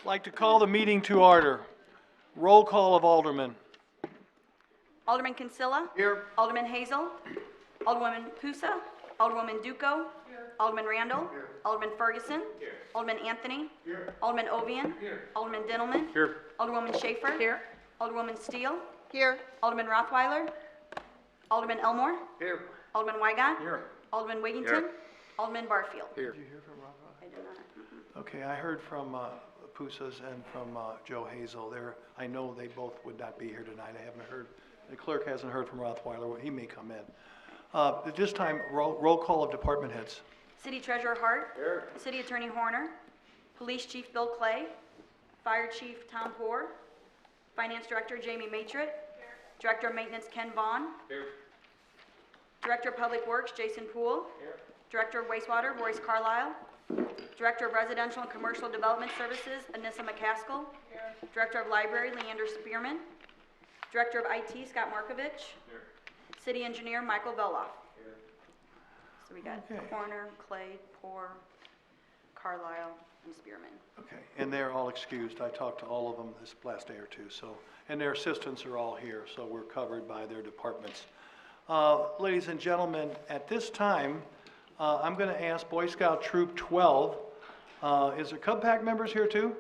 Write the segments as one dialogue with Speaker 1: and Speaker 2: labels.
Speaker 1: I'd like to call the meeting to order. Roll call of aldermen.
Speaker 2: Alderman Kinsella.
Speaker 1: Here.
Speaker 2: Alderman Hazel. Alderwoman Pusa. Alderwoman Duco. Alderman Randall. Alderman Ferguson. Alderman Anthony. Alderman Ovian. Alderman Dintelman.
Speaker 1: Here.
Speaker 2: Alderwoman Schaefer. Alderwoman Steele.
Speaker 3: Here.
Speaker 2: Alderman Rothweiler. Alderman Elmore.
Speaker 1: Here.
Speaker 2: Alderman Weigott.
Speaker 1: Here.
Speaker 2: Alderman Wiggington. Alderman Barfield.
Speaker 1: Here.
Speaker 4: Did you hear from Rafa?
Speaker 2: I did not.
Speaker 1: Okay, I heard from Pusas and from Joe Hazel. I know they both would not be here tonight. I haven't heard, the clerk hasn't heard from Rothweiler. He may come in. At this time, roll call of department heads.
Speaker 2: City Treasurer Hart. Here. City Attorney Horner. Police Chief Bill Clay. Fire Chief Tom Poor. Finance Director Jamie Matrit. Director of Maintenance Ken Vaughn.
Speaker 1: Here.
Speaker 2: Director of Public Works Jason Poole.
Speaker 1: Here.
Speaker 2: Director of Wastewater Royce Carlisle. Director of Residential and Commercial Development Services Anissa McCaskill. Director of Library Leander Spearman. Director of IT Scott Markovich. City Engineer Michael Veloff. So we got
Speaker 1: Okay.
Speaker 2: Horner, Clay, Poor, Carlisle, and Spearman.
Speaker 1: Okay, and they're all excused. I talked to all of them this last day or two, so, and their assistants are all here, so we're covered by their departments. Ladies and gentlemen, at this time, I'm going to ask Boy Scout Troop 12, is there Cub Pack members here too?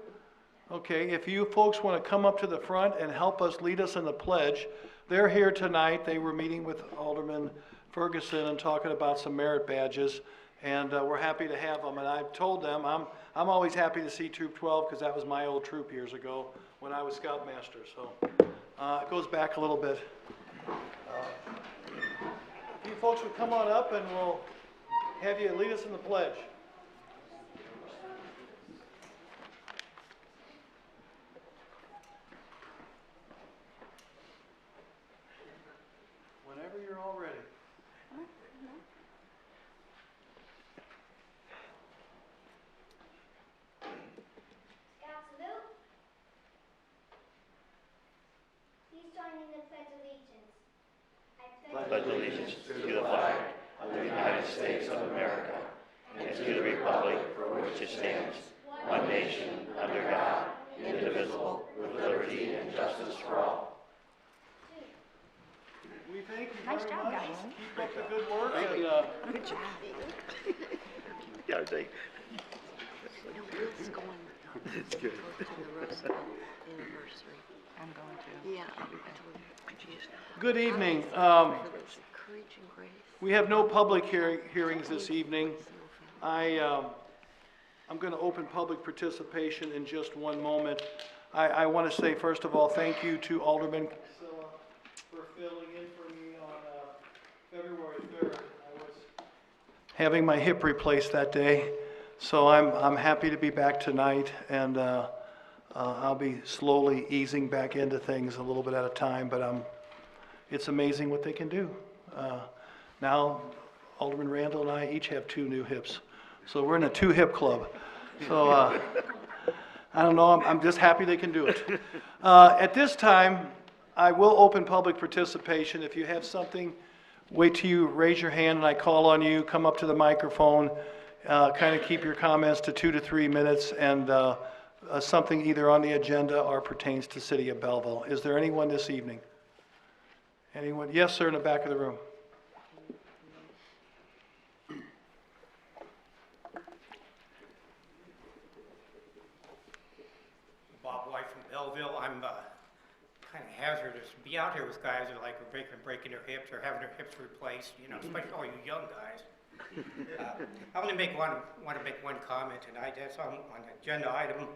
Speaker 1: Okay, if you folks want to come up to the front and help us, lead us in the pledge. They're here tonight. They were meeting with Alderman Ferguson and talking about some merit badges, and we're happy to have them. And I've told them, I'm always happy to see Troop 12 because that was my old troop years ago when I was Scoutmaster, so it goes back a little bit. You folks would come on up and we'll have you lead us in the pledge. Whenever you're all ready.
Speaker 5: Scout salute. Please join in the Pledge of Allegiance. I
Speaker 6: pledge allegiance to the flag of the United States of America and to the republic for which it stands, one nation, under God, indivisible, with liberty and justice for all.
Speaker 1: We thank you
Speaker 2: Nice
Speaker 1: very
Speaker 2: job,
Speaker 1: much.
Speaker 2: guys.
Speaker 1: Keep up the good work. And,
Speaker 2: Good job.
Speaker 6: Yeah, I think.
Speaker 3: Bill's going
Speaker 6: It's good.
Speaker 3: to the Roosevelt anniversary.
Speaker 2: I'm going to.
Speaker 3: Yeah, I told you.
Speaker 1: good evening.
Speaker 3: For those courage and grace.
Speaker 1: We have no public hearings this evening. I'm going to open public participation in just one moment. I want to say, first of all, thank you to Alderman Kinsella for filling in for me on February 3rd. I was having my hip replaced that day, so I'm happy to be back tonight, and I'll be slowly easing back into things a little bit at a time, but it's amazing what they can do. Now, Alderman Randall and I each have 2 new hips. So we're in a 2-hip club. So I don't know, I'm just happy they can do it. At this time, I will open public participation. If you have something, wait till you raise your hand and I call on you, come up to the microphone, kind of keep your comments to 2 to 3 minutes, and something either on the agenda or pertains to City of Belleville. Is there anyone this evening? Anyone? Yes, sir, in the back of the room.
Speaker 7: Bob White from Belleville. I'm kind of hazardous to be out here with guys that are like breaking their hips or having their hips replaced, you know, especially all you young guys. I want to make one comment tonight. That's on agenda item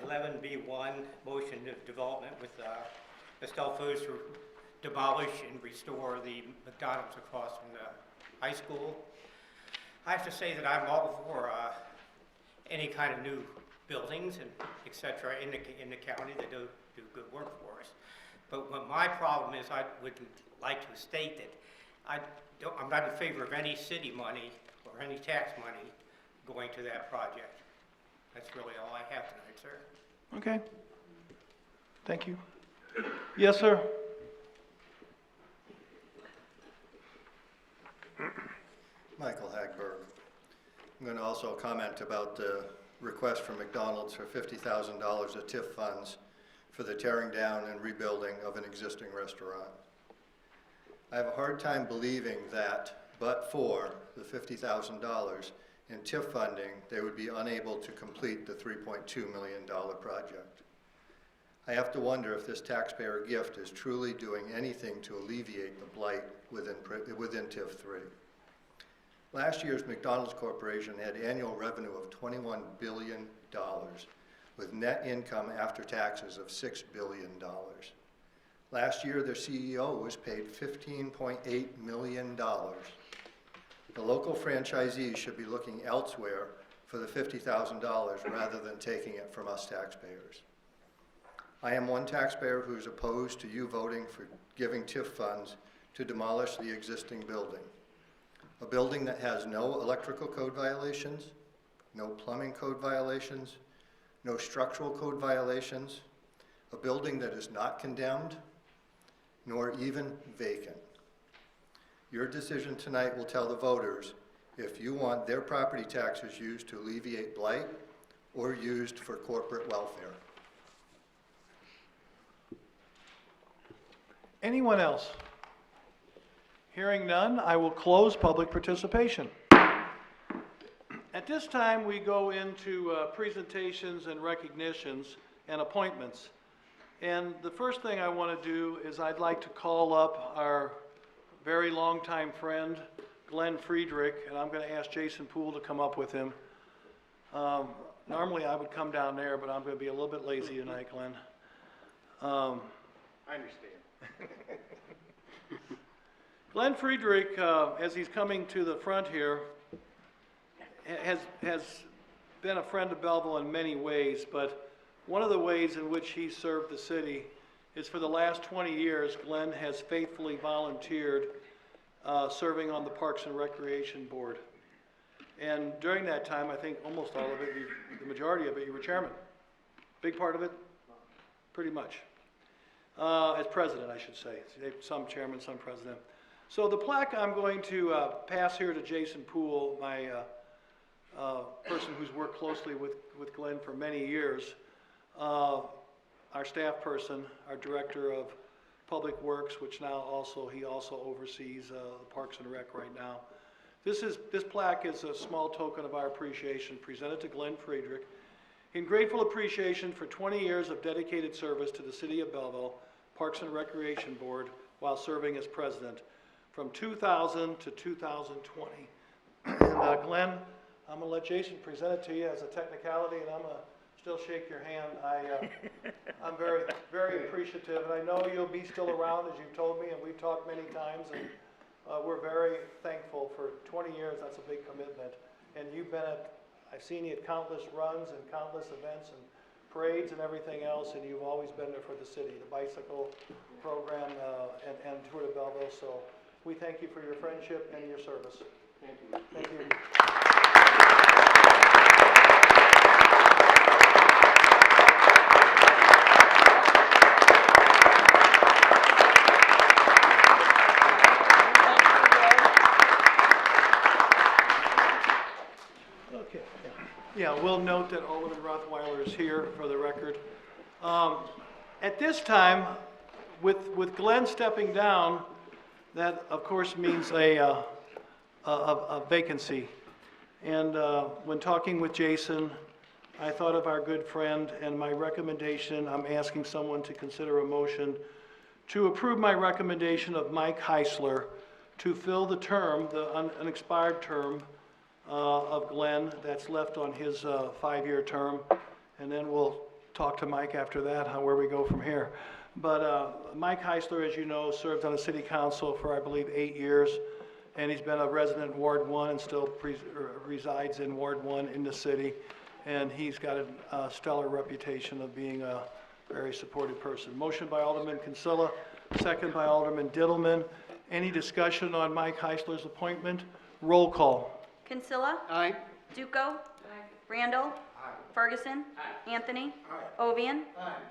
Speaker 7: 11B1, motion of development with Estelle Foods to demolish and restore the McDonald's across from the high school. I have to say that I'm all for any kind of new buildings and et cetera in the county that do good work for us. But what my problem is, I would like to state that I'm not in favor of any city money or any tax money going to that project. That's really all I have tonight, sir.
Speaker 1: Okay. Thank you. Yes, sir.
Speaker 4: Michael Hagberg. I'm going to also comment about the request from McDonald's for $50,000 of TIF funds for the tearing down and rebuilding of an existing restaurant. I have a hard time believing that, but for the $50,000 in TIF funding, they would be unable to complete the $3.2 million project. I have to wonder if this taxpayer gift is truly doing anything to alleviate the blight within TIF 3. Last year's McDonald's Corporation had annual revenue of $21 billion with net income after taxes of $6 billion. Last year, their CEO was paid $15.8 million. The local franchisees should be looking elsewhere for the $50,000 rather than taking it from us taxpayers. I am one taxpayer who is opposed to you voting for giving TIF funds to demolish the existing building. A building that has no electrical code violations, no plumbing code violations, no structural code violations, a building that is not condemned, nor even vacant. Your decision tonight will tell the voters if you want their property taxes used to alleviate blight or used for corporate welfare.
Speaker 1: Anyone else? Hearing none, I will close public participation. At this time, we go into presentations and recognitions and appointments. And the first thing I want to do is I'd like to call up our very longtime friend, Glenn Friedrich, and I'm going to ask Jason Poole to come up with him. Normally I would come down there, but I'm going to be a little bit lazy tonight, Glenn.
Speaker 8: I understand.
Speaker 1: Glenn Friedrich, as he's coming to the front here, has been a friend of Belleville in many ways, but one of the ways in which he served the city is for the last 20 years, Glenn has faithfully volunteered serving on the Parks and Recreation Board. And during that time, I think almost all of it, the majority of it, you were chairman. Big part of it? Pretty much. As president, I should say. Some chairman, some president. So the plaque I'm going to pass here to Jason Poole, my person who's worked closely with Glenn for many years, our staff person, our director of Public Works, which now he also oversees the Parks and Rec right now. This plaque is a small token of our appreciation presented to Glenn Friedrich in grateful appreciation for 20 years of dedicated service to the City of Belleville Parks and Recreation Board while serving as president from 2000 to 2020. And Glenn, I'm going to let Jason present it to you as a technicality, and I'm going to still shake your hand. I'm very, very appreciative, and I know you'll be still around, as you've told me, and we've talked many times, and we're very thankful for 20 years. That's a big commitment. And you've been I've seen you at countless runs and countless events and parades and everything else, and you've always been there for the city, the bicycle program and Tour de Belleville. So we thank you for your friendship and your service.
Speaker 8: Thank you.
Speaker 1: Thank you. Okay. Yeah, we'll note that Alderman Rothweiler is here for the record. At this time, with Glenn stepping down, that of course means a vacancy. And when talking with Jason, I thought of our good friend, and my recommendation, I'm asking someone to consider a motion to approve my recommendation of Mike Heisler to fill the term, the unexpired term of Glenn that's left on his 5-year term. And then we'll talk to Mike after that, where we go from here. But Mike Heisler, as you know, served on the city council for, I believe, 8 years. And he's been a resident in Ward 1 and still resides in Ward 1 in the city. And he's got a stellar reputation of being a very supportive person. Motion by Alderman Kinsella, second by Alderman Diddleman. Any discussion on Mike Heisler's appointment? Roll call.
Speaker 2: Kinsella.
Speaker 8: Aye.
Speaker 2: Duco. Randall. Ferguson. Anthony. Ovian.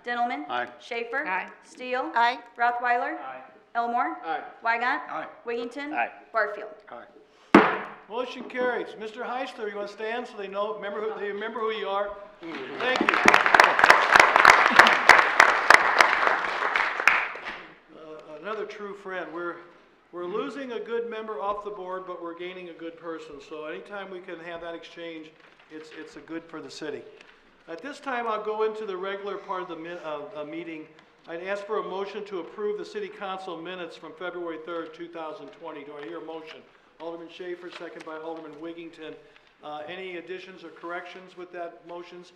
Speaker 2: Dintelman.
Speaker 8: Aye.
Speaker 2: Schaefer. Steele.
Speaker 3: Aye.
Speaker 2: Rothweiler.
Speaker 8: Aye.
Speaker 2: Elmore.
Speaker 8: Aye.
Speaker 2: Wygant.
Speaker 8: Aye.
Speaker 2: Wiggington.
Speaker 6: Aye.
Speaker 2: Barfield.
Speaker 8: Aye.
Speaker 1: Motion carries. Mr. Heisler, you want to stand so they remember who you are? Thank you. Another true friend. We're losing a good member off the board, but we're gaining a good person. So anytime we can have that exchange, it's a good for the city. At this time, I'll go into the regular part of the meeting. I'd ask for a motion to approve the city council minutes from February 3rd, 2020. Do I hear a motion? Alderman Schaefer, second by Alderman Wiggington. Any additions or corrections with that motions?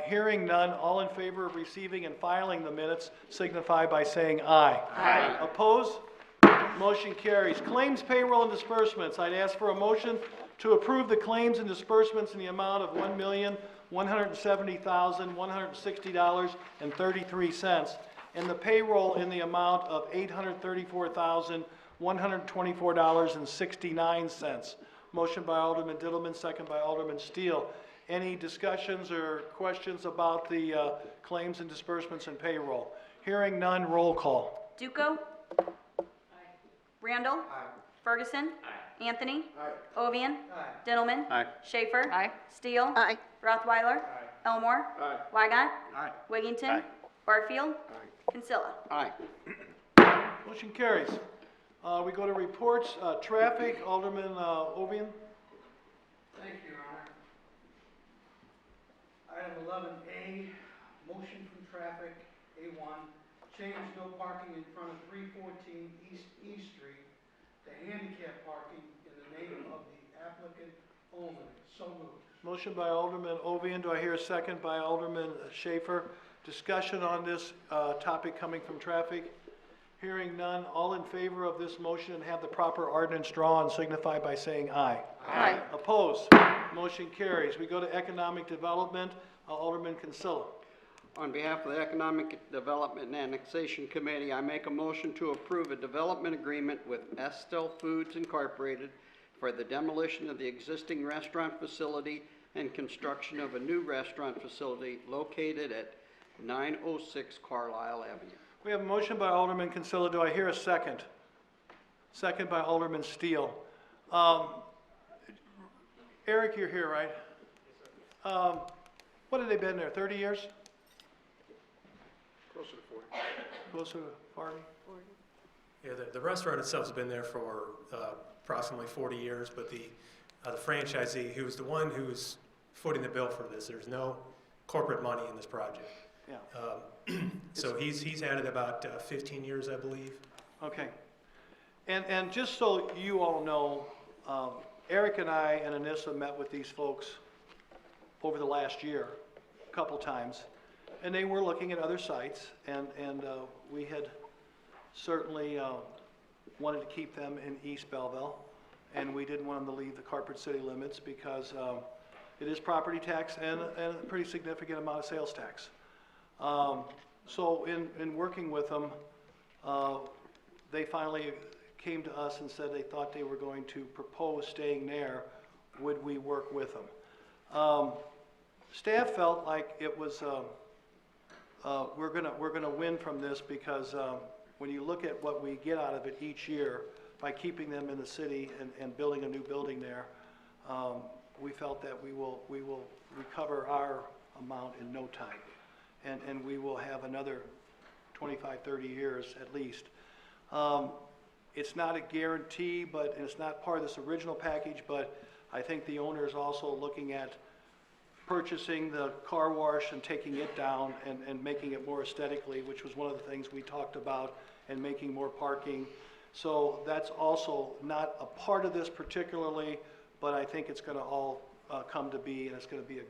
Speaker 1: Hearing none, all in favor of receiving and filing the minutes signify by saying aye. Aye. Opposed? Motion carries. Claims, payroll, and disbursements. I'd ask for a motion to approve the claims and disbursements in the amount of $1,170,160.33 and the payroll in the amount of $834,124.69. Motion by Alderman Dillman, second by Alderman Steele. Any discussions or questions about the claims and disbursements and payroll? Hearing none, roll call.
Speaker 2: Duco? Randall? Ferguson? Anthony? Ovian? Dintelman? Schaefer? Steele?
Speaker 3: Aye.
Speaker 2: Rothweiler? Elmore? Weigant? Wiggington? Barfield? Kinsella?
Speaker 1: Motion carries. We go to reports. Traffic, Alderman Ovian.
Speaker 9: Thank you, Your Honor. Item 11A, motion from traffic, A1, change no parking in front of 314 East E Street to handicap parking in the name of the applicant only. So moved.
Speaker 1: Motion by Alderman Ovian. Do I hear a second by Alderman Schaefer? Discussion on this topic coming from traffic. Hearing none, all in favor of this motion and have the proper ordinance drawn signify by saying aye.
Speaker 3: Aye.
Speaker 1: Opposed? Motion carries. We go to economic development. Alderman Kinsella.
Speaker 10: On behalf of the Economic Development and Annexation Committee, I make a motion to approve a development agreement with Estelle Foods Incorporated for the demolition of the existing restaurant facility and construction of a new restaurant facility located at 906 Carlisle Avenue.
Speaker 1: We have a motion by Alderman Kinsella. Do I hear a second? Second by Alderman Steele. Eric, you're here, right? What have they been there, 30 years?
Speaker 8: Closer to 40.
Speaker 1: Closer to 40?
Speaker 11: Yeah, the restaurant itself has been there for approximately 40 years, but the franchisee, who was the one who's footing the bill for this, there's no corporate money in this project.
Speaker 1: Yeah.
Speaker 11: So he's had it about 15 years, I believe.
Speaker 1: Okay. And just so you all know, Eric and I and Anissa met with these folks over the last year, a couple times, and they were looking at other sites, and we had certainly wanted to keep them in East Belleville, and we didn't want them to leave the Carpet City limits because it is property tax and a pretty significant amount of sales tax. So in working with them, they finally came to us and said they thought they were going to propose staying there. Would we work with them? Staff felt like it was we're gonna win from this because when you look at what we get out of it each year by keeping them in the city and building a new building there, we felt that we will recover our amount in no time. And we will have another 25, 30 years at least. It's not a guarantee, and it's not part of this original package, but I think the owner is also looking at purchasing the car wash and taking it down and making it more aesthetically, which was one of the things we talked about, and making more parking. So that's also not a part of this particularly, but I think it's gonna all come to be, and it's gonna be a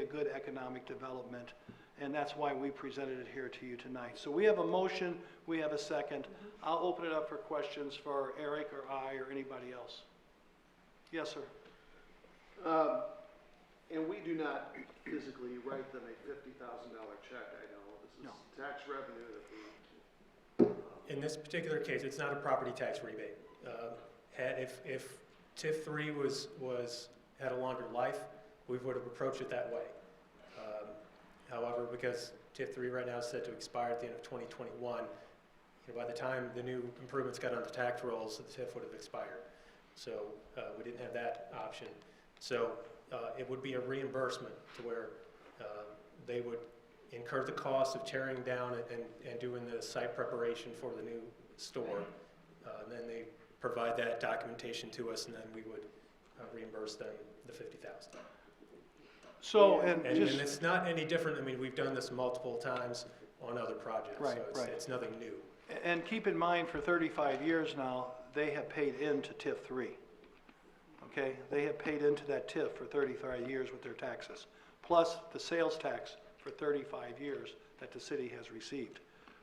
Speaker 1: good economic development, and that's why we presented it here to you tonight. So we have a motion, we have a second. I'll open it up for questions for Eric or I or anybody else. Yes, sir.
Speaker 8: And we do not physically write them a $50,000 check, I know. This is tax revenue that we...
Speaker 11: In this particular case, it's not a property tax rebate. If TIF 3 had a longer life, we would have approached it that way. However, because TIF 3 right now is set to expire at the end of 2021, by the time the new improvements got on the tax rolls, the TIF would have expired. So we didn't have that option. So it would be a reimbursement to where they would incur the cost of tearing down and doing the site preparation for the new store. And then they provide that documentation to us, and then we would reimburse them the $50,000.
Speaker 1: So,
Speaker 11: And
Speaker 1: and just,
Speaker 11: it's not any different. I mean, we've done this multiple times on other projects,
Speaker 1: Right,
Speaker 11: so
Speaker 1: right.
Speaker 11: it's nothing new.
Speaker 1: and keep in mind, for 35 years now, they have paid into TIF 3. Okay? They have paid into that TIF for 35 years with their taxes, plus the sales tax for 35 years that the city has received,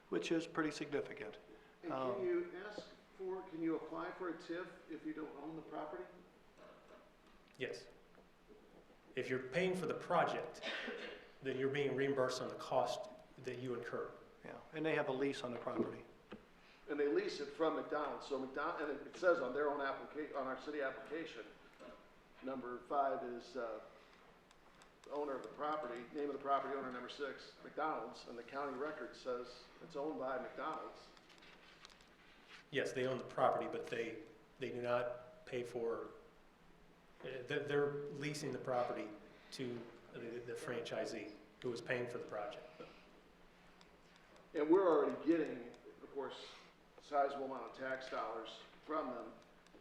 Speaker 1: which is pretty significant.
Speaker 8: And can you apply for a TIF if you don't own the property?
Speaker 11: Yes. If you're paying for the project, then you're being reimbursed on the cost that you incur.
Speaker 1: Yeah, and they have a lease on the property.
Speaker 8: And they lease it from McDonald's, so McDonald, and it says on their own on our city application, number 5 is, owner of the property, name of the property owner, number 6, McDonald's, and the county record says it's owned by McDonald's.
Speaker 11: Yes, they own the property, but they do not pay for, they're leasing the property to the franchisee who is paying for the project.
Speaker 8: And we're already getting, of course, a sizable amount of tax dollars from them,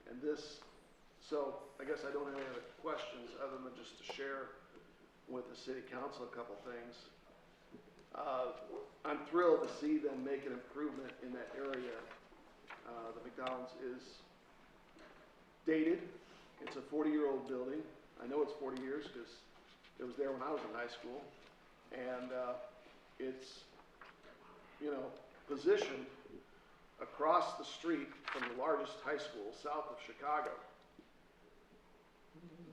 Speaker 8: and this, so I guess I don't have any other questions other than just to share with the city council a couple things. I'm thrilled to see them make an improvement in that area. The McDonald's is dated. It's a 40-year-old building. I know it's 40 years because it was there when I was in high school. And it's, you know, positioned across the street from the largest high school south of Chicago.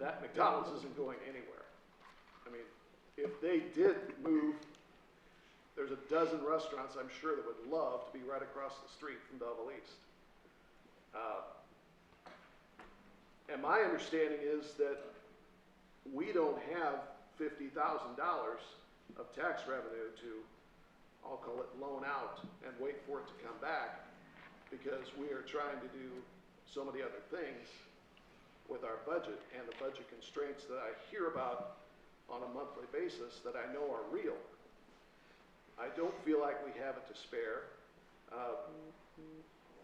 Speaker 8: That McDonald's isn't going anywhere. I mean, if they did move, there's a dozen restaurants I'm sure that would love to be right across the street from Belleville East. And my understanding is that we don't have $50,000 of tax revenue to, I'll call it, loan out and wait for it to come back, because we are trying to do so many other things with our budget and the budget constraints that I hear about on a monthly basis that I know are real. I don't feel like we have it to spare.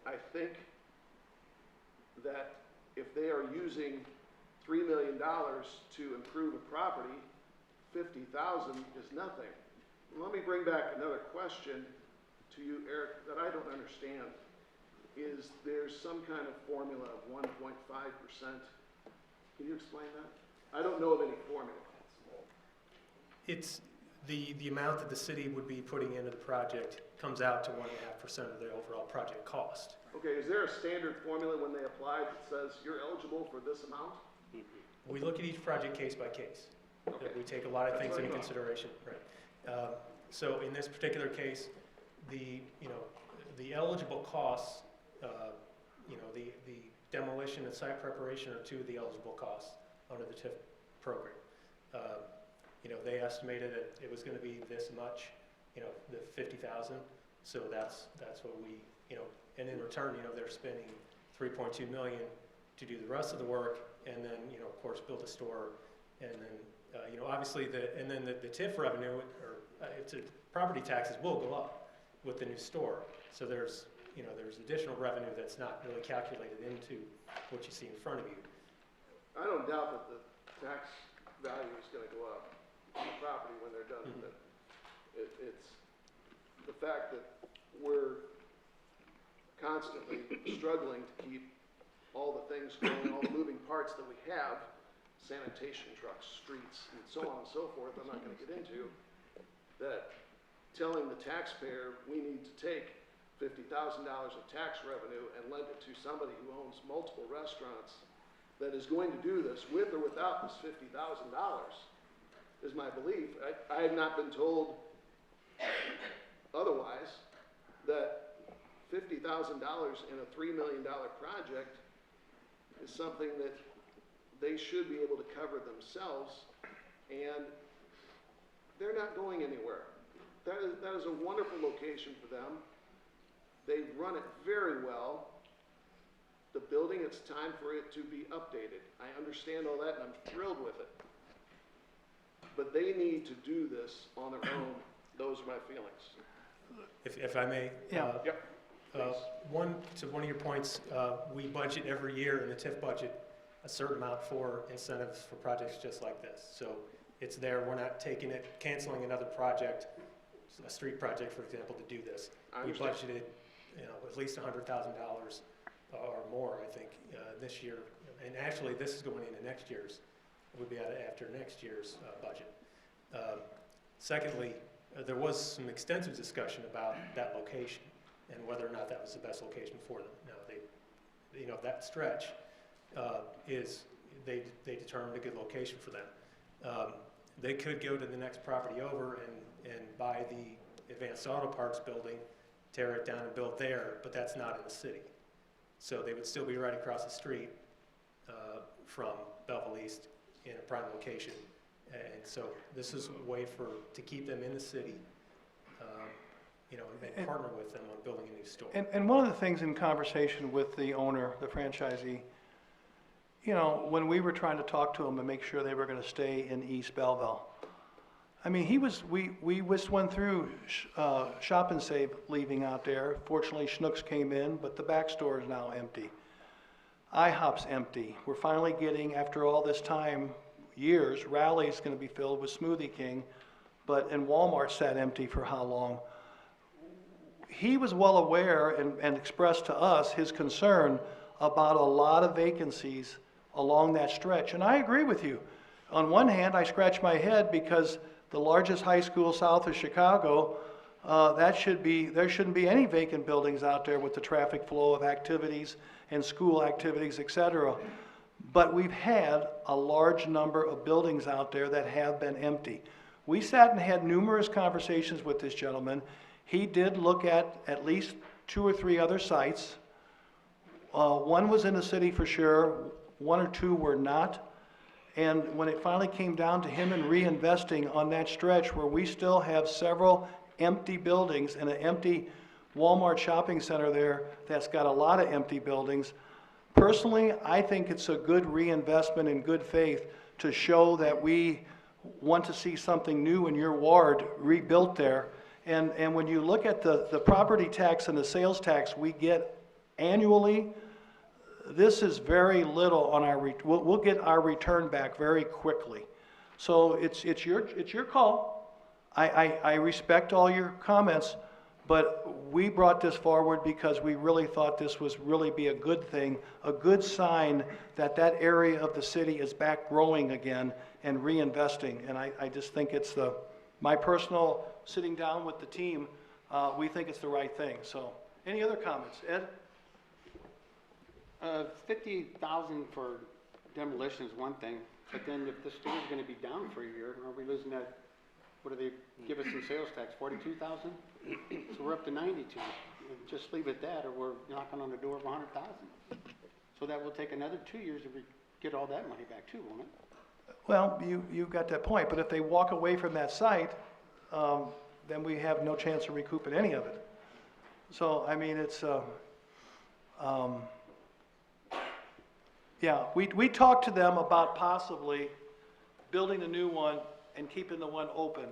Speaker 8: I think that if they are using $3 million to improve a property, $50,000 is nothing. Let me bring back another question to you, Eric, that I don't understand. Is there's some kind of formula of 1.5%? Can you explain that? I don't know of any formula.
Speaker 11: It's the amount that the city would be putting into the project comes out to 1.5% of the overall project cost.
Speaker 8: Okay, is there a standard formula when they apply that says you're eligible for this amount?
Speaker 11: We look at each project case by case.
Speaker 8: Okay.
Speaker 11: We take a lot of things
Speaker 8: That's what I
Speaker 11: into
Speaker 8: thought.
Speaker 11: consideration, right? So in this particular case, the eligible costs, the demolition and site preparation are two of the eligible costs under the TIF program. They estimated that it was going to be this much, the 50,000. So that's what we, and in return, they're spending 3.2 million to do the rest of the work, and then, of course, build a store, and then, obviously the TIF revenue property taxes will go up with the new store. So there's additional revenue that's not really calculated into what you see in front of you.
Speaker 8: I don't doubt that the tax value is gonna go up on the property when they're done with it. It's the fact that we're constantly struggling to keep all the things going, all the moving parts that we have, sanitation trucks, streets, and so on and so forth, I'm not gonna get into, that telling the taxpayer we need to take $50,000 of tax revenue and lend it to somebody who owns multiple restaurants that is going to do this with or without this $50,000 is my belief. I have not been told otherwise that $50,000 in a $3 million project is something that they should be able to cover themselves, and they're not going anywhere. That is a wonderful location for them. They run it very well. The building it's time for it to be updated. I understand all that and I'm thrilled with it. But they need to do this on their own. Those are my feelings.
Speaker 11: If I may.
Speaker 1: Yeah.
Speaker 8: Yep.
Speaker 11: One of your points, we budget every year in the TIF budget a certain amount for incentives for projects just like this. So it's there, we're not taking it, canceling another project, a street project, for example, to do this.
Speaker 8: I
Speaker 11: We
Speaker 8: understand.
Speaker 11: budgeted, at least $100,000 or more, I think, this year. And actually, this is going into next year's, would be after next year's budget. Secondly, there was some extensive discussion about that location and whether or not that was the best location for them. Now, that stretch they determined a good location for them. They could go to the next property over and buy the Advanced Auto Parts building, tear it down and build there, but that's not in the city. So they would still be right across the street from Belleville East in a prime location. And so this is a way to keep them in the city, and partner with them on building a new store.
Speaker 1: And one of the things in conversation with the owner, the franchisee, when we were trying to talk to them and make sure they were gonna stay in East Belleville, I mean, we just went through Shop and Save leaving out there. Fortunately, Schnucks came in, but the back store is now empty. IHOP's empty. We're finally getting, after all this time, years, Rally's gonna be filled with Smoothie King, and Walmart sat empty for how long? He was well aware and expressed to us his concern about a lot of vacancies along that stretch, and I agree with you. On one hand, I scratch my head because the largest high school south of Chicago, there shouldn't be any vacant buildings out there with the traffic flow of activities and school activities, et cetera. But we've had a large number of buildings out there that have been empty. We sat and had numerous conversations with this gentleman. He did look at least 2 or 3 other sites. One was in the city for sure, 1 or 2 were not. And when it finally came down to him and reinvesting on that stretch where we still have several empty buildings and an empty Walmart shopping center there that's got a lot of empty buildings, personally, I think it's a good reinvestment in good faith to show that we want to see something new in your ward rebuilt there. And when you look at the property tax and the sales tax we get annually, this is very little on we'll get our return back very quickly. So it's your call. I respect all your comments, but we brought this forward because we really thought this was really be a good thing, a good sign that that area of the city is back growing again and reinvesting. And I just think it's my personal sitting down with the team, we think it's the right thing. So any other comments? Ed?
Speaker 10: 50,000 for demolition is one thing, but then if the store's gonna be down for a year, are we losing that, what do they give us in sales tax, 42,000? So we're up to 92. Just leave it at that, or we're knocking on the door of 100,000. So that will take another 2 years to get all that money back too, won't it?
Speaker 1: Well, you got that point, but if they walk away from that site, then we have no chance of recouping any of it. So, I mean, it's, yeah, we talked to them about possibly building a new one and keeping the one open.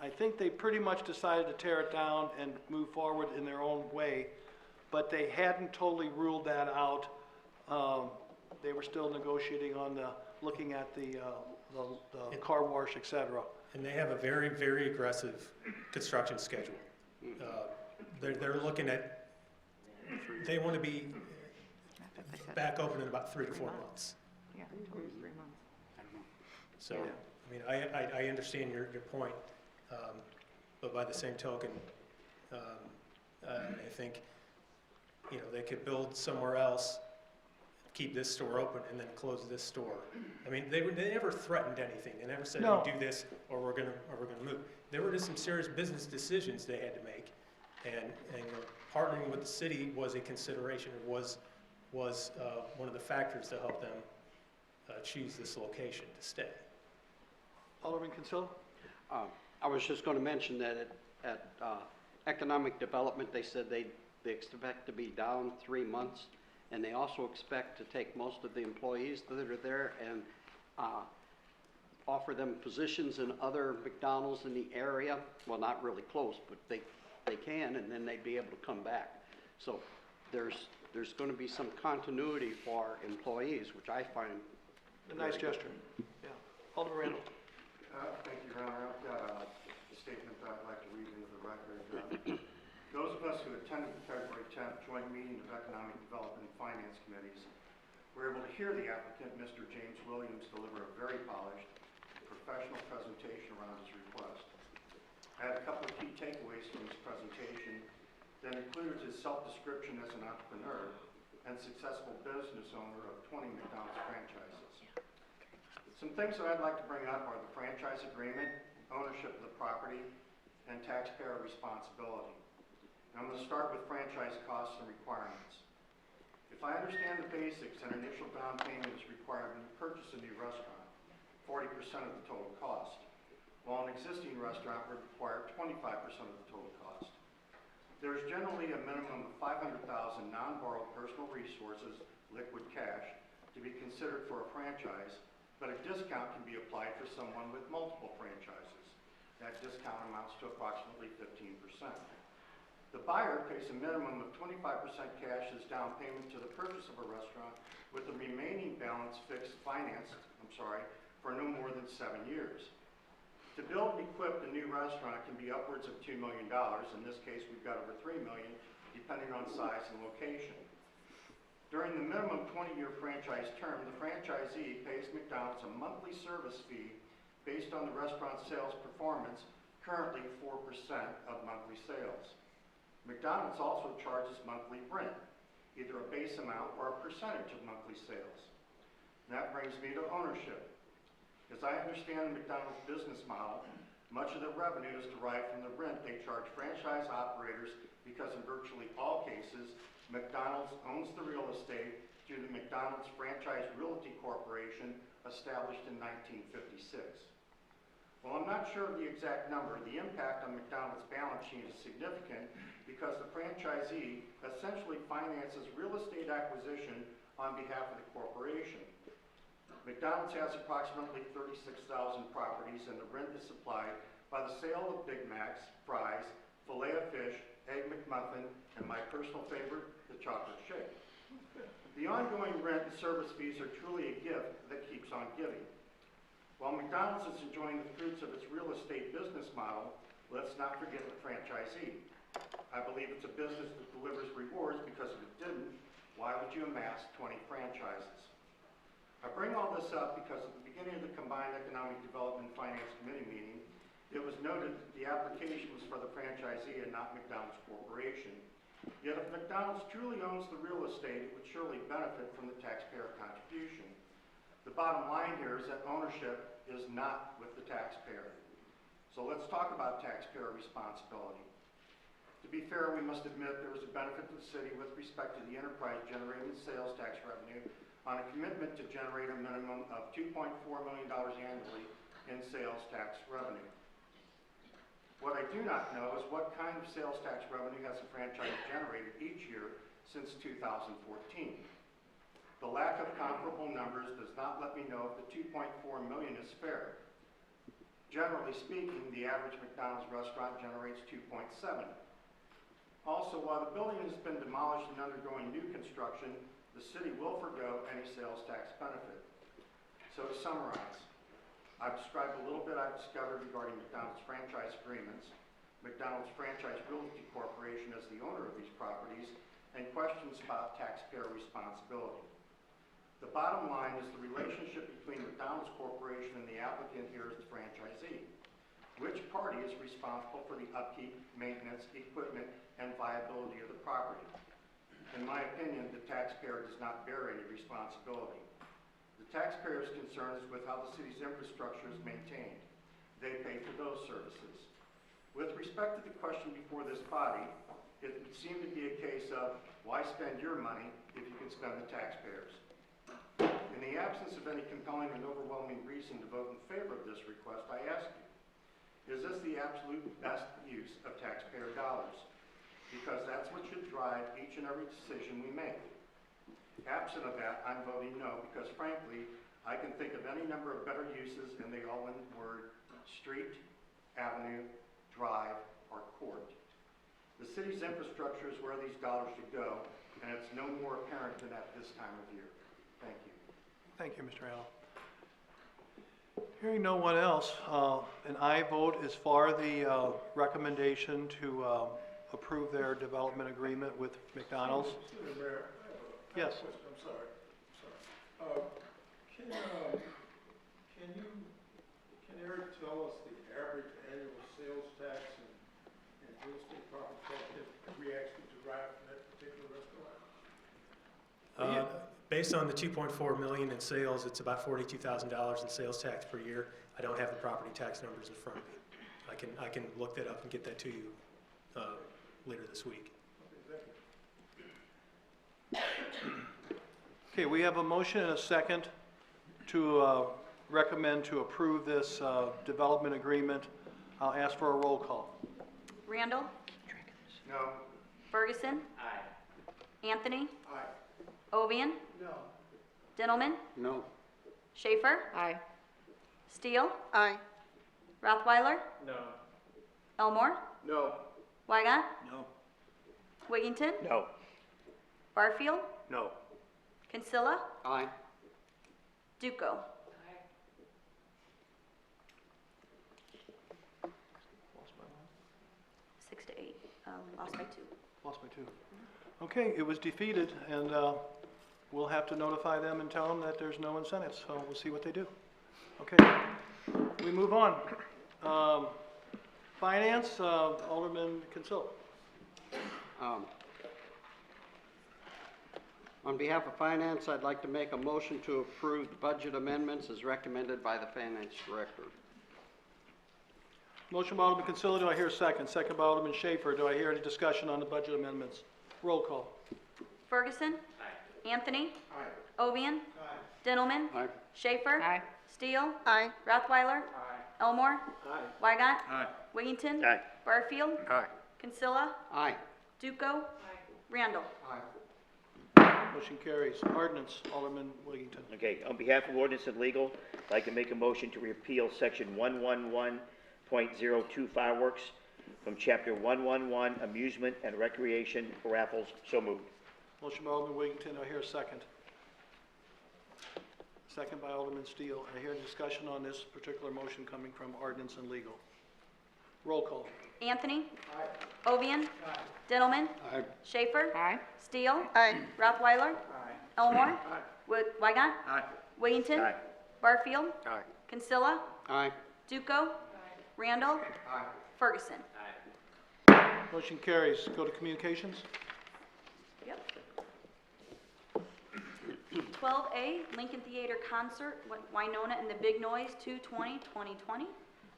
Speaker 1: I think they pretty much decided to tear it down and move forward in their own way, but they hadn't totally ruled that out. They were still negotiating on looking at the car wash, et cetera.
Speaker 11: And they have a very, very aggressive construction schedule. They're looking at, they want to be back open in about 3 to 4 months.
Speaker 3: Yeah, I told her 3 months.
Speaker 11: So, I mean, I understand your point, but by the same token, I think, they could build somewhere else, keep this store open, and then close this store. I mean, they never threatened anything. They never said,
Speaker 1: No.
Speaker 11: "You do this, or we're gonna move." There were just some serious business decisions they had to make, and partnering with the city was a consideration. It was one of the factors to help them choose this location to stay.
Speaker 1: Alderman Kinsella?
Speaker 10: I was just going to mention that at economic development, they said they expect to be down 3 months, And they also expect to take most of the employees that are there and offer them positions in other McDonald's in the area. Well, not really close, but they can, and then they'd be able to come back. So there's going to be some continuity for employees, which I find
Speaker 1: A nice gesture. Yeah. Alderman Randall.
Speaker 12: Thank you, Your Honor. I've got a statement that I'd like to read into the record. Those of us who attended the February 10th joint meeting of Economic Development and Finance Committees were able to hear the applicant, Mr. James Williams, deliver a very polished, professional presentation around his request. I had a couple of key takeaways from his presentation that included his self-description as an entrepreneur and successful business owner of 20 McDonald's franchises. Some things that I'd like to bring up are the franchise agreement, ownership of the property, and taxpayer responsibility. And I'm going to start with franchise costs and requirements. If I understand the basics, an initial down payment is required when you purchase a new restaurant, 40% of the total cost, while an existing restaurant would require 25% of the total cost. There's generally a minimum of $500,000 non-borrowed personal resources, liquid cash, to be considered for a franchise, but a discount can be applied for someone with multiple franchises. That discount amounts to approximately 15%. The buyer pays a minimum of 25% cash as down payment to the purchase of a restaurant, with the remaining balance financed for no more than 7 years. To build and equip a new restaurant can be upwards of $2 million. In this case, we've got over $3 million, depending on size and location. During the minimum 20-year franchise term, the franchisee pays McDonald's a monthly service fee based on the restaurant's sales performance, currently 4% of monthly sales. McDonald's also charges monthly rent, either a base amount or a percentage of monthly sales. And that brings me to ownership. As I understand the McDonald's business model, much of the revenue is derived from the rent they charge franchise operators because in virtually all cases, McDonald's owns the real estate through the McDonald's Franchise Realty Corporation established in 1956. While I'm not sure of the exact number, the impact on McDonald's balance sheet is significant because the franchisee essentially finances real estate acquisition on behalf of the corporation. McDonald's has approximately 36,000 properties, and the rent is supplied by the sale of Big Macs, fries, filet of fish, Egg McMuffin, and my personal favorite, the chocolate shake. The ongoing rent and service fees are truly a gift that keeps on giving. While McDonald's is enjoying the fruits of its real estate business model, let's not forget the franchisee. I believe it's a business that delivers rewards because if it didn't, why would you amass 20 franchises? I bring all this up because at the beginning of the Combined Economic Development and Finance Committee meeting, it was noted that the application was for the franchisee and not McDonald's Corporation. Yet if McDonald's truly owns the real estate, it would surely benefit from the taxpayer contribution. The bottom line here is that ownership is not with the taxpayer. So let's talk about taxpayer responsibility. To be fair, we must admit there was a benefit to the city with respect to the enterprise generating sales tax revenue on a commitment to generate a minimum of $2.4 million annually in sales tax revenue. What I do not know is what kind of sales tax revenue has the franchise generated each year since 2014. The lack of comparable numbers does not let me know if the $2.4 million is fair. Generally speaking, the average McDonald's restaurant generates 2.7. Also, while the building has been demolished and undergoing new construction, the city will forgo any sales tax benefit. So to summarize, I've described a little bit I've discovered regarding McDonald's franchise agreements, McDonald's Franchise Realty Corporation as the owner of these properties, and questions about taxpayer responsibility. The bottom line is the relationship between McDonald's Corporation and the applicant here is the franchisee. Which party is responsible for the upkeep, maintenance, equipment, and viability of the property? In my opinion, the taxpayer does not bear any responsibility. The taxpayer's concern is with how the city's infrastructure is maintained. They pay for those services. With respect to the question before this body, it would seem to be a case of why spend your money if you can spend the taxpayers? In the absence of any compelling and overwhelming reason to vote in favor of this request, I ask you, is this the absolute best use of taxpayer dollars? Because that's what should drive each and every decision we make. Absent of that, I'm voting no, because frankly, I can think of any number of better uses, and they all end in the word street, avenue, drive, or court. The city's infrastructure is where these dollars should go, and it's no more apparent than at this time of year. Thank you.
Speaker 1: Thank you, Mr. Allen. Hearing no one else, an aye vote is for the recommendation to approve their development agreement with McDonald's.
Speaker 8: Mayor,
Speaker 1: Yes.
Speaker 8: I'm sorry. Can Eric tell us the average annual sales tax and real estate property tax that we actually derive from that particular restaurant?
Speaker 11: Based on the 2.4 million in sales, it's about $42,000 in sales tax per year. I don't have the property tax numbers in front of me. I can look that up and get that to you later this week.
Speaker 1: Okay, we have a motion and a second to recommend to approve this development agreement. I'll ask for a roll call.
Speaker 2: Randall.
Speaker 12: No.
Speaker 2: Ferguson.
Speaker 6: Aye.
Speaker 2: Anthony.
Speaker 8: Aye.
Speaker 2: Ovian.
Speaker 8: No.
Speaker 2: Dintelman.
Speaker 10: No.
Speaker 2: Schaefer.
Speaker 3: Aye.
Speaker 2: Steele.
Speaker 3: Aye.
Speaker 2: Rothweiler.
Speaker 6: No.
Speaker 2: Elmore.
Speaker 8: No.
Speaker 2: Wygant.
Speaker 1: No.
Speaker 2: Wiggington.
Speaker 6: No.
Speaker 2: Barfield.
Speaker 6: No.
Speaker 2: Kinsella.
Speaker 10: Aye.
Speaker 2: Duco. 6-8. Lost by 2.
Speaker 1: Lost by 2. Okay, it was defeated, and we'll have to notify them and tell them that there's no incentives, so we'll see what they do. Okay, we move on. Finance, Alderman Kinsella.
Speaker 10: On behalf of Finance, I'd like to make a motion to approve the budget amendments as recommended by the Finance Director.
Speaker 1: Motion by Alderman Kinsella, do I hear a second? Second by Alderman Schaefer, do I hear any discussion on the budget amendments? Roll call.
Speaker 2: Ferguson.
Speaker 6: Aye.
Speaker 2: Anthony.
Speaker 8: Aye.
Speaker 2: Ovian.
Speaker 8: Aye.
Speaker 2: Dintelman.
Speaker 10: Aye.
Speaker 2: Schaefer.
Speaker 3: Aye.
Speaker 2: Steele.
Speaker 3: Aye.
Speaker 2: Rothweiler.
Speaker 8: Aye.
Speaker 2: Elmore.
Speaker 8: Aye.
Speaker 2: Wygant.
Speaker 6: Aye.
Speaker 2: Wiggington.
Speaker 6: Aye.
Speaker 2: Barfield.
Speaker 6: Aye.
Speaker 2: Kinsella.
Speaker 10: Aye.
Speaker 2: Duco. Randall.
Speaker 10: Aye.
Speaker 1: Motion carries. Ordinance, Alderman Wiggington.
Speaker 6: Okay, on behalf of Ordinance and Legal, I'd like to make a motion to repeal section 111.02 fireworks from chapter 111 amusement and recreation raffles. So moved.
Speaker 1: Motion by Alderman Wiggington, do I hear a second? Second by Alderman Steele. I hear discussion on this particular motion coming from Ordinance and Legal. Roll call.
Speaker 2: Anthony.
Speaker 8: Aye.
Speaker 2: Ovian.
Speaker 8: Aye.
Speaker 2: Dintelman.
Speaker 10: Aye.
Speaker 2: Schaefer.
Speaker 3: Aye.
Speaker 2: Steele.
Speaker 3: Aye.
Speaker 2: Rothweiler.
Speaker 8: Aye.
Speaker 2: Elmore.
Speaker 8: Aye.
Speaker 2: Wygant.
Speaker 6: Aye.
Speaker 2: Wiggington.
Speaker 6: Aye.
Speaker 2: Barfield.
Speaker 6: Aye.
Speaker 2: Kinsella.
Speaker 10: Aye.
Speaker 2: Duco. Randall.
Speaker 10: Aye.
Speaker 2: Ferguson.
Speaker 1: Motion carries. Go to communications.
Speaker 2: Yep. 12A, Lincoln Theater Concert, Winona and the Big Noise, 2/20/2020.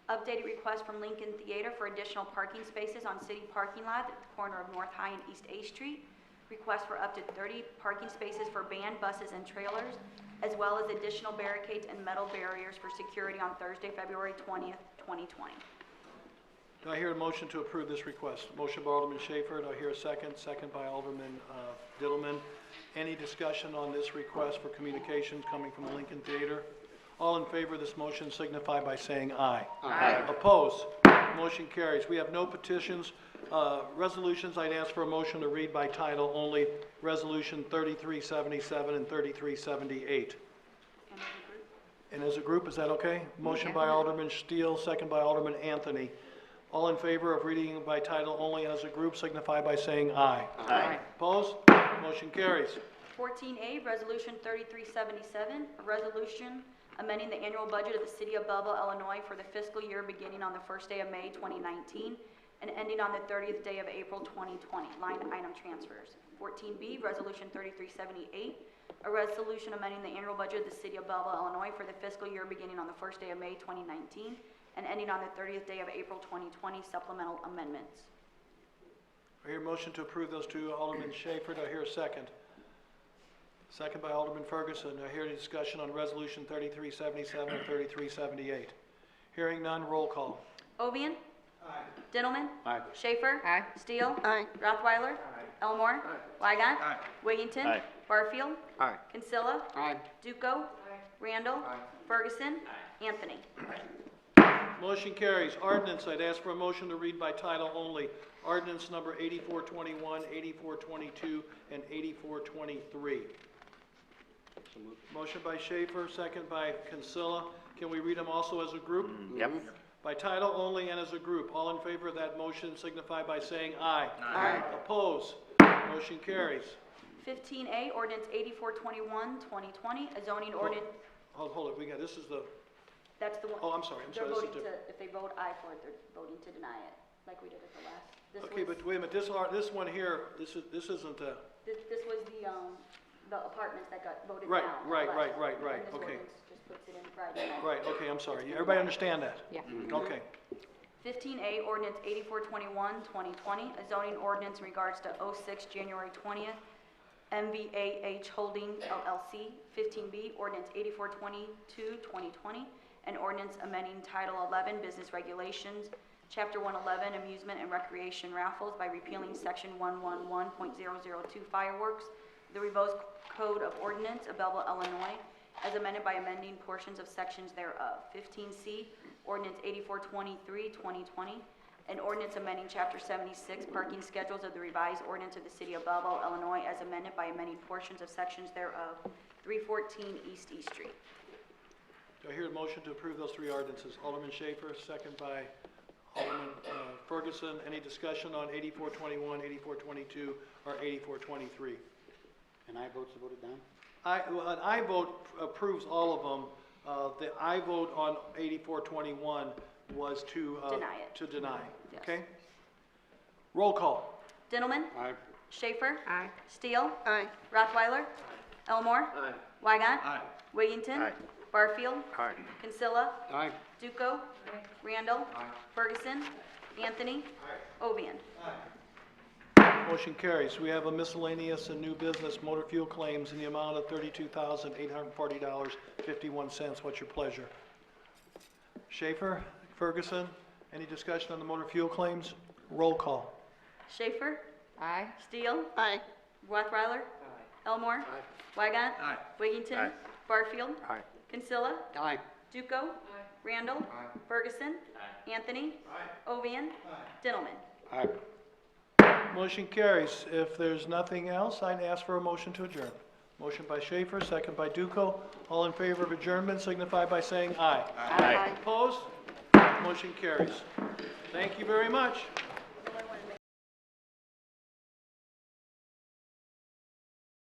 Speaker 2: Updated request from Lincoln Theater for additional parking spaces on city parking lot at the corner of North High and East A Street. Request for up to 30 parking spaces for band, buses, and trailers, as well as additional barricades and metal barriers for security on Thursday, February 20th, 2020.
Speaker 1: Do I hear a motion to approve this request? Motion by Alderman Schaefer. Do I hear a second? Second by Alderman Dittelman. Any discussion on this request for communications coming from the Lincoln Theater? All in favor of this motion signify by saying aye.
Speaker 10: Aye.
Speaker 1: Opposed? Motion carries. We have no petitions. Resolutions, I'd ask for a motion to read by title only. Resolution 3377 and 3378. And as a group, is that okay? Motion by Alderman Steele, second by Alderman Anthony. All in favor of reading by title only and as a group signify by saying aye.
Speaker 6: Aye.
Speaker 1: Opposed? Motion carries.
Speaker 2: 14A, Resolution 3377, a resolution amending the annual budget of the City of Belleville, Illinois for the fiscal year beginning on the first day of May 2019 and ending on the 30th day of April 2020. Line item transfers. 14B, Resolution 3378, a resolution amending the annual budget of the City of Belleville, Illinois for the fiscal year beginning on the first day of May 2019 and ending on the 30th day of April 2020. Supplemental amendments.
Speaker 1: I hear a motion to approve those two. Alderman Schaefer, do I hear a second? Second by Alderman Ferguson. Do I hear any discussion on Resolution 3377 and 3378? Hearing none, roll call.
Speaker 2: Ovian.
Speaker 8: Aye.
Speaker 2: Dintelman.
Speaker 10: Aye.
Speaker 2: Schaefer.
Speaker 3: Aye.
Speaker 2: Steele.
Speaker 3: Aye.
Speaker 2: Rothweiler.
Speaker 8: Aye.
Speaker 2: Elmore. Weigant. Wiggington.
Speaker 6: Aye.
Speaker 2: Barfield.
Speaker 10: Aye.
Speaker 2: Kinsella.
Speaker 10: Aye.
Speaker 2: Duco. Randall. Ferguson. Anthony.
Speaker 1: Motion carries. Ordinance, I'd ask for a motion to read by title only. Ordinance number 8421, 8422, and 8423. Motion by Schaefer, second by Kinsella. Can we read them also as a group?
Speaker 6: Yep.
Speaker 1: By title only and as a group. All in favor of that motion signify by saying aye.
Speaker 2: Aye.
Speaker 1: Oppose? Motion carries.
Speaker 2: 15A, ordinance 8421, 2020, a zoning ordinance,
Speaker 1: Hold it, this is the,
Speaker 2: that's the one.
Speaker 1: oh, I'm sorry,
Speaker 2: They're
Speaker 1: this is
Speaker 2: voting
Speaker 1: different.
Speaker 2: to, if they vote aye for it, they're voting to deny it, like we did at the last. This
Speaker 1: Okay,
Speaker 2: was-
Speaker 1: but wait a minute, this one here, this isn't a,
Speaker 2: This was the apartments that got voted
Speaker 1: Right,
Speaker 2: down.
Speaker 1: right,
Speaker 2: last.
Speaker 1: right,
Speaker 2: And
Speaker 1: okay.
Speaker 2: this ordinance just puts it in Friday night.
Speaker 1: right, okay, I'm sorry. Everybody understand that?
Speaker 3: Yeah.
Speaker 1: Okay.
Speaker 2: 15A, ordinance 8421, 2020, a zoning ordinance in regards to 06 January 20th, MVAH Holdings LLC. 15B, ordinance 8422, 2020, an ordinance amending Title 11, Business Regulations, Chapter 111, Amusement and Recreation Raffles by repealing Section 111.002 Fireworks, the Revised Code of Ordinance of Belleville, Illinois, as amended by amending portions of sections thereof. 15C, ordinance 8423, 2020, an ordinance amending Chapter 76, Parking Schedules of the Revised Ordinance of the City of Belleville, Illinois, as amended by amending portions of sections thereof. 314 East E Street.
Speaker 1: Do I hear a motion to approve those three ordinances? Alderman Schaefer, second by Alderman Ferguson. Any discussion on 8421, 8422, or 8423?
Speaker 10: And I votes voted down?
Speaker 1: An aye vote approves all of them. The aye vote on 8421 was to...
Speaker 2: Deny it.
Speaker 1: To deny,
Speaker 2: Yes.
Speaker 1: okay? Roll call.
Speaker 2: Dintelman.
Speaker 10: Aye.
Speaker 2: Schaefer.
Speaker 3: Aye.
Speaker 2: Steele.
Speaker 3: Aye.
Speaker 2: Rothweiler. Elmore.
Speaker 8: Aye.
Speaker 2: Weigant.
Speaker 1: Aye.
Speaker 2: Wiggington.
Speaker 6: Aye.
Speaker 2: Barfield.
Speaker 10: Aye.
Speaker 2: Kinsella.
Speaker 10: Aye.
Speaker 2: Duco. Randall. Ferguson. Anthony. Ovian.
Speaker 1: Motion carries. We have a miscellaneous and new business motor fuel claims in the amount of $32,840.51. What's your pleasure? Schaefer, Ferguson, any discussion on the motor fuel claims? Roll call.
Speaker 2: Schaefer.
Speaker 3: Aye.
Speaker 2: Steele.
Speaker 3: Aye.
Speaker 2: Rothweiler. Elmore. Weigant. Wiggington.
Speaker 10: Aye.
Speaker 2: Barfield.
Speaker 10: Aye.
Speaker 2: Kinsella.
Speaker 10: Aye.
Speaker 2: Duco. Randall. Ferguson. Anthony. Ovian. Dintelman.
Speaker 10: Aye.
Speaker 1: Motion carries. If there's nothing else, I'd ask for a motion to adjourn. Motion by Schaefer, second by Duco. All in favor of adjournment signify by saying aye.
Speaker 6: Aye.
Speaker 1: Opposed? Motion carries. Thank you very much.